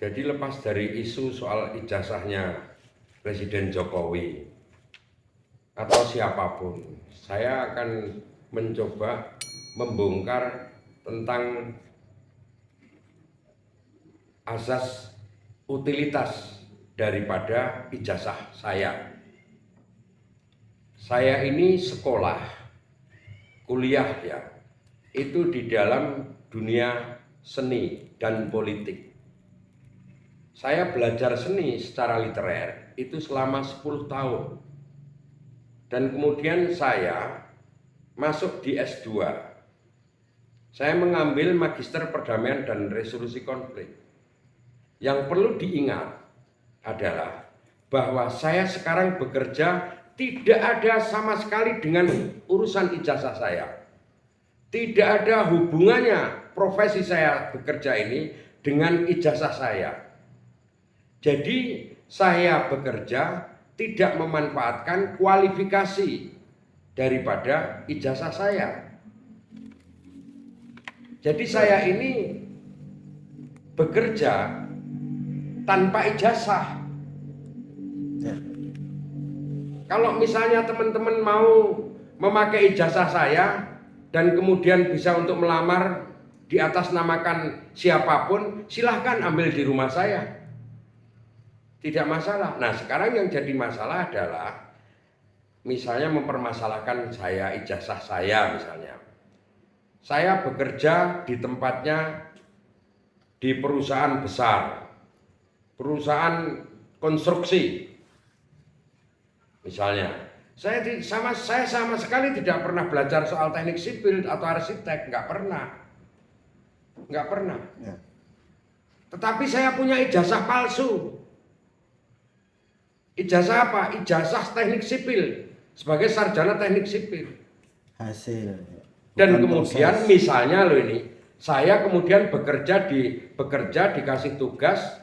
Jadi lepas dari isu soal ijazahnya Presiden Jokowi atau siapapun, saya akan mencoba membongkar tentang asas utilitas daripada ijazah saya. Saya ini sekolah, kuliah ya, itu di dalam dunia seni dan politik. Saya belajar seni secara literer itu selama 10 tahun. Dan kemudian saya masuk di S2. Saya mengambil Magister Perdamaian dan Resolusi Konflik. Yang perlu diingat adalah bahwa saya sekarang bekerja tidak ada sama sekali dengan urusan ijazah saya. Tidak ada hubungannya profesi saya bekerja ini dengan ijazah saya. Jadi saya bekerja tidak memanfaatkan kualifikasi daripada ijazah saya. Jadi saya ini bekerja tanpa ijazah. Kalau misalnya teman-teman mau memakai ijazah saya dan kemudian bisa untuk melamar di atas namakan siapapun, silahkan ambil di rumah saya. Tidak masalah. Nah, sekarang yang jadi masalah adalah misalnya mempermasalahkan saya, ijazah saya misalnya. Saya bekerja di tempatnya di perusahaan besar, perusahaan konstruksi. Misalnya, saya sama sekali tidak pernah belajar soal teknik sipil atau arsitek, nggak pernah. Ya. Tetapi saya punya ijazah palsu. Ijazah apa? Ijazah teknik sipil sebagai sarjana teknik sipil. Hasil. Dan kemudian proses. Misalnya loh ini, saya kemudian bekerja dikasih tugas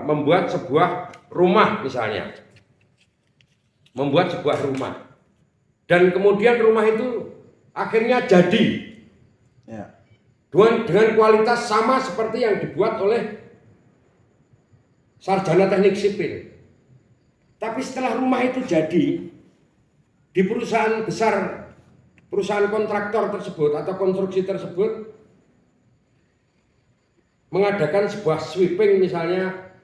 membuat sebuah rumah misalnya. Membuat sebuah rumah. Dan kemudian rumah itu akhirnya jadi. Ya. Dengan kualitas sama seperti yang dibuat oleh sarjana teknik sipil. Tapi setelah rumah itu jadi, di perusahaan besar, perusahaan kontraktor tersebut atau konstruksi tersebut mengadakan sebuah sweeping misalnya,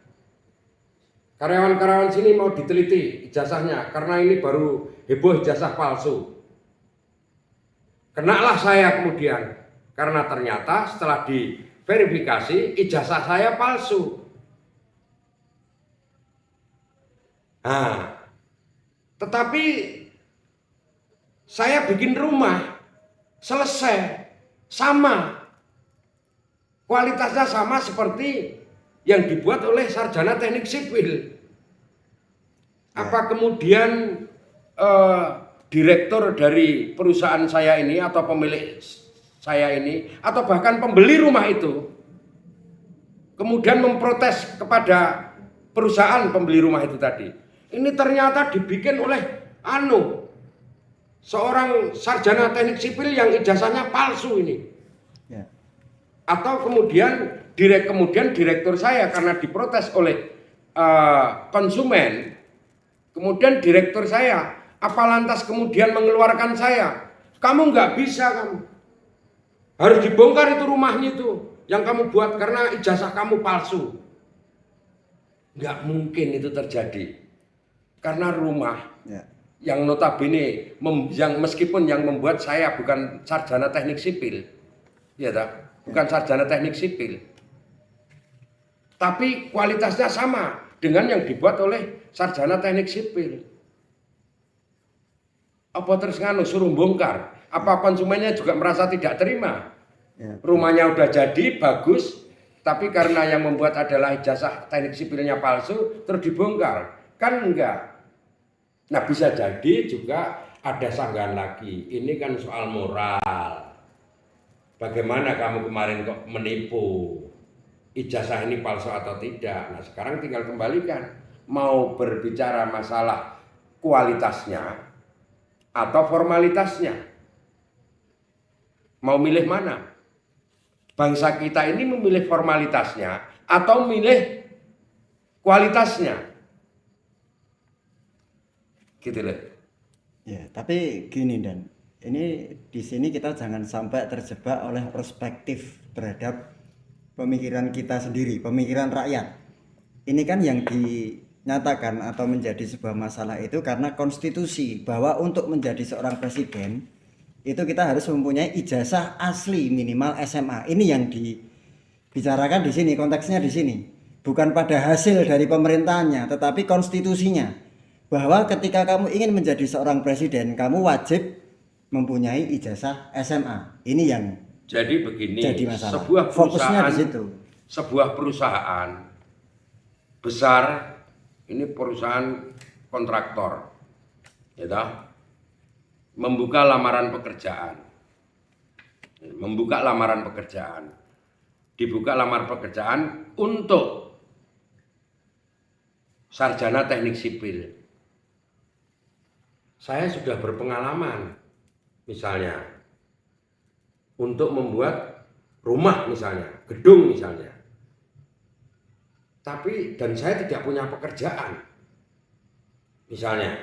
karyawan-karyawan sini mau diteliti ijazahnya karena ini baru heboh ijazah palsu. Kenalah saya kemudian, karena ternyata setelah diverifikasi ijazah saya palsu. Nah, tetapi saya bikin rumah selesai sama, kualitasnya sama seperti yang dibuat oleh sarjana teknik sipil. Apa kemudian direktur dari perusahaan saya ini atau pemilik saya ini atau bahkan pembeli rumah itu kemudian memprotes kepada perusahaan pembeli rumah itu tadi? Ini ternyata dibikin oleh seorang sarjana teknik sipil yang ijazahnya palsu ini. Ya. Atau kemudian direktur saya karena diprotes oleh konsumen, kemudian direktur saya, apa lantas kemudian mengeluarkan saya? Kamu nggak bisa, kamu harus dibongkar itu rumahnya itu yang kamu buat karena ijazah kamu palsu. Nggak mungkin itu terjadi. Karena rumah yang notabene yang meskipun yang membuat saya bukan sarjana teknik sipil, ya tak? Bukan sarjana teknik sipil, tapi kualitasnya sama dengan yang dibuat oleh sarjana teknik sipil. Apa terus suruh bongkar? Apa konsumennya juga merasa tidak terima? Rumahnya udah jadi bagus, tapi karena yang membuat adalah ijazah teknik sipilnya palsu, terus dibongkar? Kan enggak. Nah, bisa jadi juga ada sanggahan lagi. Ini kan soal moral. Bagaimana kamu kemarin kok menipu? Ijazah ini palsu atau tidak? Nah, sekarang tinggal kembalikan. Mau berbicara masalah kualitasnya atau formalitasnya? Mau milih mana? bangsa kita ini memilih formalitasnya atau memilih kualitasnya. Gitu loh. Ya, tapi gini Dan, ini di sini kita jangan sampai terjebak oleh perspektif terhadap pemikiran kita sendiri, pemikiran rakyat. Ini kan yang dinyatakan atau menjadi sebuah masalah itu karena konstitusi bahwa untuk menjadi seorang presiden itu kita harus mempunyai ijazah asli minimal SMA. Ini yang dibicarakan di sini, konteksnya di sini. Bukan pada hasil dari pemerintahannya, tetapi konstitusinya. Bahwa ketika kamu ingin menjadi seorang presiden, kamu wajib mempunyai ijazah SMA. Ini yang jadi begini, jadi masalah. sebuah Fokusnya perusahaan, di situ. Sebuah perusahaan besar, ini perusahaan kontraktor, ya toh, membuka lamaran pekerjaan, dibuka lamaran pekerjaan untuk sarjana teknik sipil. Saya sudah berpengalaman, misalnya, untuk membuat rumah misalnya, gedung misalnya. Tapi, dan saya tidak punya pekerjaan, misalnya.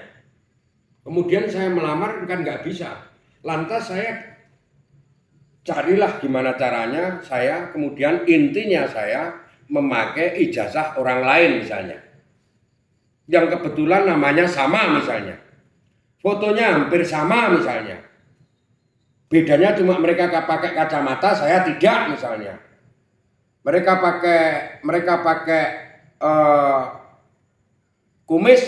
Kemudian saya melamar kan nggak bisa. Lantas saya carilah gimana caranya saya, kemudian intinya saya memakai ijazah orang lain misalnya. Yang kebetulan namanya sama misalnya. Fotonya hampir sama misalnya. Bedanya cuma mereka pakai kacamata, saya tidak misalnya. Mereka pakai kumis,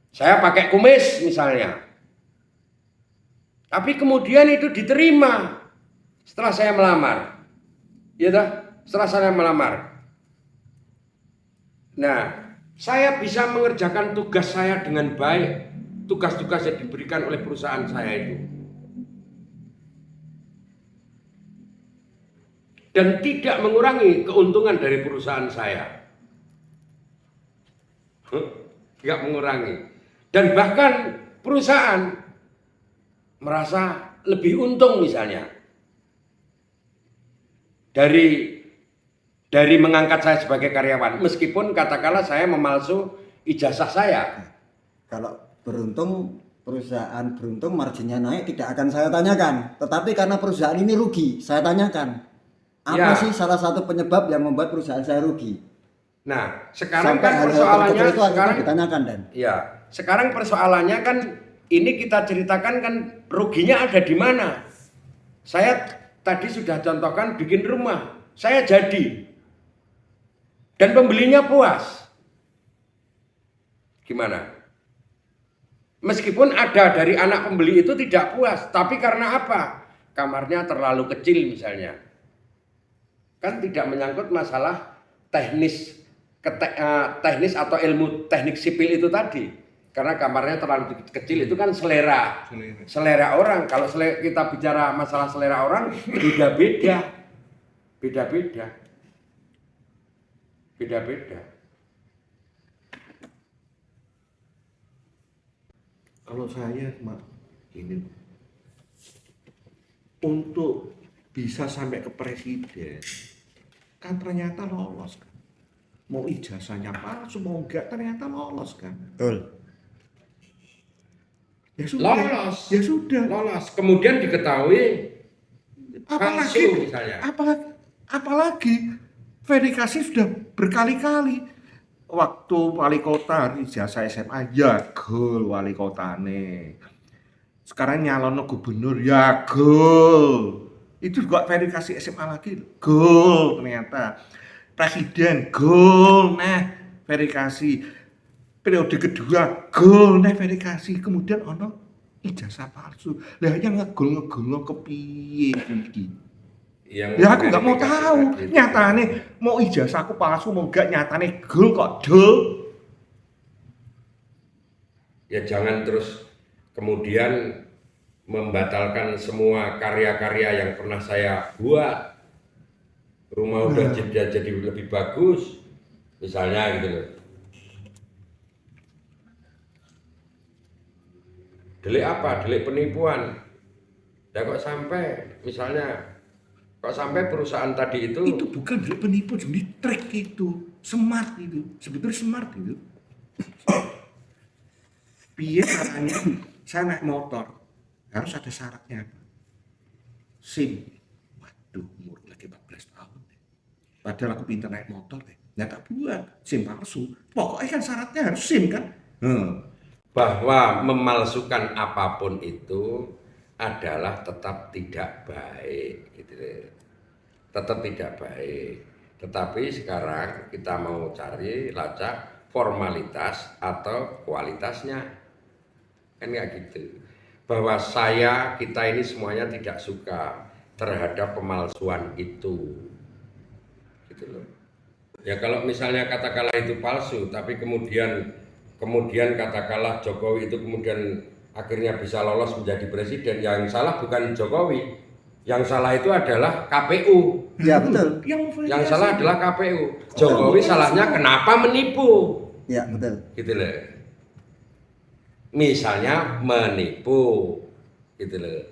saya pakai kumis misalnya. Tapi kemudian itu diterima setelah saya melamar. Ya dah, setelah saya melamar. Nah, saya bisa mengerjakan tugas saya dengan baik. Tugas-tugas yang diberikan oleh perusahaan saya itu. Dan tidak mengurangi keuntungan dari perusahaan saya. Tidak mengurangi. Dan bahkan perusahaan merasa lebih untung misalnya. Dari mengangkat saya sebagai karyawan. Meskipun katakanlah saya memalsu ijazah saya. Kalau beruntung, perusahaan beruntung marginnya naik tidak akan saya tanyakan. Tetapi karena perusahaan ini rugi, saya tanyakan. Apa sih salah satu penyebab yang membuat perusahaan saya rugi? Nah, sekarang sampai kan persoalannya itu sekarang ditanyakan Dan. Ya, sekarang persoalannya kan ini kita ceritakan kan ruginya ada di mana? Saya tadi sudah contohkan bikin rumah, saya jadi. Dan pembelinya puas. Gimana? Meskipun ada dari anak pembeli itu tidak puas, tapi karena apa? Kamarnya terlalu kecil misalnya. Kan tidak menyangkut masalah teknis atau ilmu teknik sipil itu tadi. Karena kamarnya terlalu kecil itu kan selera orang. Kalau kita bicara masalah selera orang, beda-beda. Kalau saya ini untuk bisa sampai ke presiden kan ternyata lolos kan. Mau ijazahnya palsu mau enggak ternyata lolos kan. Betul. Ya sudah. Lolos. Kemudian diketahui apalagi palsu misalnya. Apalagi verifikasi sudah berkali-kali. Waktu wali kota ijazah SMA ya gol wali kotane. Sekarang nyalono gubernur ya gol. Itu juga verifikasi SMA lagi gol ternyata. Presiden gol verifikasi. Periode kedua gol verifikasi. Kemudian ono ijazah palsu. Lah yang ngegol kepiye iki? Ya aku nggak mau tahu. Gitu. Nyatane mau ijazah aku palsu mau nggak nyatane gol kok dol. Ya jangan terus kemudian membatalkan semua karya-karya yang pernah saya buat. Rumah udah jadi lebih bagus, misalnya gitu loh. Delik apa? Delik penipuan. Ya kok sampai misalnya Kok sampai perusahaan tadi itu bukan dari penipu, jadi trik itu, smart itu, sebetulnya smart itu. Biar caranya saya naik motor harus ada syaratnya apa? SIM. Waduh, umur lagi 14 tahun. Padahal aku pintar naik motor deh. Nggak tak buat SIM palsu. Pokoknya kan syaratnya harus SIM kan. bahwa memalsukan apapun itu adalah tetap tidak baik gitu. Tetap tidak baik. Tetapi sekarang kita mau cari lacak formalitas atau kualitasnya. Kan nggak gitu. Bahwa kita ini semuanya tidak suka terhadap pemalsuan itu. Gitu loh. Ya kalau misalnya katakanlah itu palsu, tapi kemudian katakanlah Jokowi itu kemudian akhirnya bisa lolos menjadi presiden, yang salah bukan Jokowi, yang salah itu adalah KPU. Ya betul. Yang salah adalah KPU. Jokowi salahnya kenapa menipu? Ya betul. Gitu loh. Misalnya menipu, gitu loh.